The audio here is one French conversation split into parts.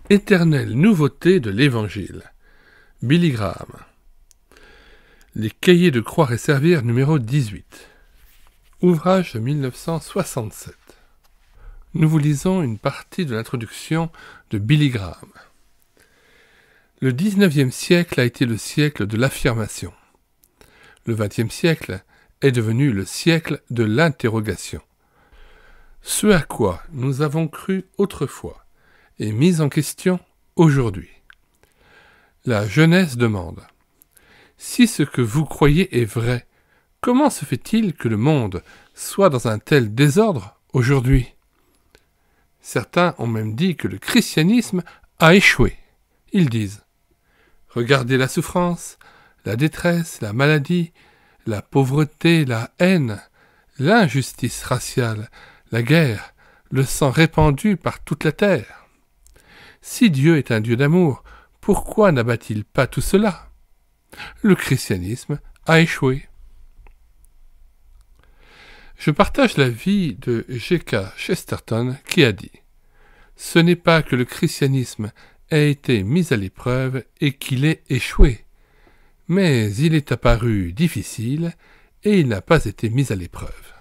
Éternelle nouveauté de l'Évangile. Billy Graham. Les Cahiers de croire et servir numéro 18. Ouvrage de 1967. Nous vous lisons une partie de l'introduction de Billy Graham. Le 19e siècle a été le siècle de l'affirmation. Le 20e siècle est devenu le siècle de l'interrogation. Ce à quoi nous avons cru autrefois est mis en question aujourd'hui. La jeunesse demande : si ce que vous croyez est vrai, comment se fait-il que le monde soit dans un tel désordre aujourd'hui ? Certains ont même dit que le christianisme a échoué. Ils disent : regardez la souffrance, la détresse, la maladie, la pauvreté, la haine, l'injustice raciale, la guerre, le sang répandu par toute la terre. Si Dieu est un Dieu d'amour, pourquoi n'abat-il pas tout cela ? Le christianisme a échoué. Je partage l'avis de G.K. Chesterton qui a dit : ce n'est pas que le christianisme ait été mis à l'épreuve et qu'il ait échoué, mais il est apparu difficile et il n'a pas été mis à l'épreuve.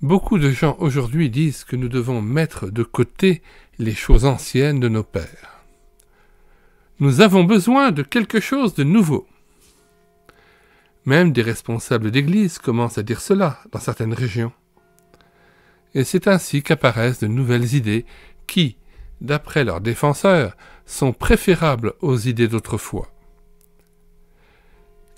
Beaucoup de gens aujourd'hui disent que nous devons mettre de côté les choses anciennes de nos pères. Nous avons besoin de quelque chose de nouveau. Même des responsables d'église commencent à dire cela dans certaines régions. Et c'est ainsi qu'apparaissent de nouvelles idées qui, d'après leurs défenseurs, sont préférables aux idées d'autrefois.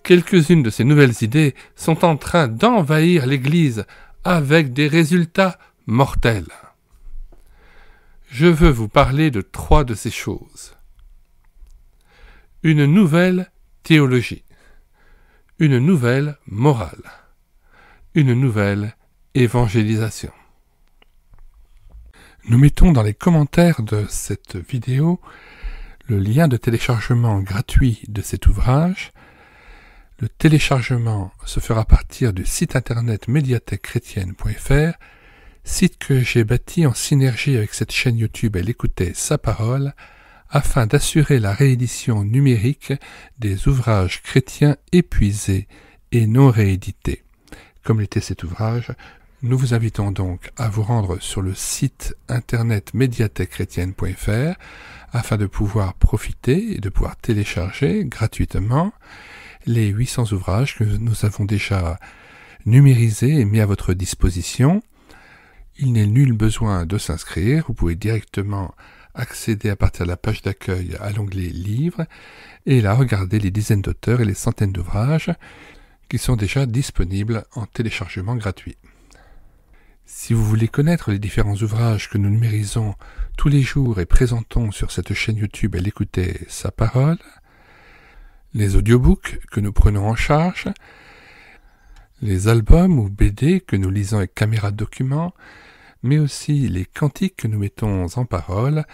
Quelques-unes de ces nouvelles idées sont en train d'envahir l'Église avec des résultats mortels. Je veux vous parler de 3 de ces choses. Une nouvelle théologie, une nouvelle morale, une nouvelle évangélisation. Nous mettons dans les commentaires de cette vidéo le lien de téléchargement gratuit de cet ouvrage. Le téléchargement se fera à partir du site internet médiathèquechrétienne.fr, site que j'ai bâti en synergie avec cette chaîne YouTube Elle écoutait sa parole, afin d'assurer la réédition numérique des ouvrages chrétiens épuisés et non réédités. Comme l'était cet ouvrage, nous vous invitons donc à vous rendre sur le site internet médiathèquechrétienne.fr afin de pouvoir profiter et de pouvoir télécharger gratuitement les 800 ouvrages que nous avons déjà numérisés et mis à votre disposition. Il n'est nul besoin de s'inscrire, vous pouvez directement accéder à partir de la page d'accueil à l'onglet Livres et là regarder les dizaines d'auteurs et les centaines d'ouvrages qui sont déjà disponibles en téléchargement gratuit. Si vous voulez connaître les différents ouvrages que nous numérisons tous les jours et présentons sur cette chaîne YouTube Elle écoutait sa parole, les audiobooks que nous prenons en charge, les albums ou BD que nous lisons avec caméra de document, mais aussi les cantiques que nous mettons en parole,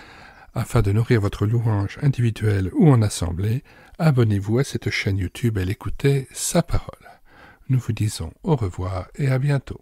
afin de nourrir votre louange individuelle ou en assemblée, abonnez-vous à cette chaîne YouTube Elle écoutait sa parole. Nous vous disons au revoir et à bientôt.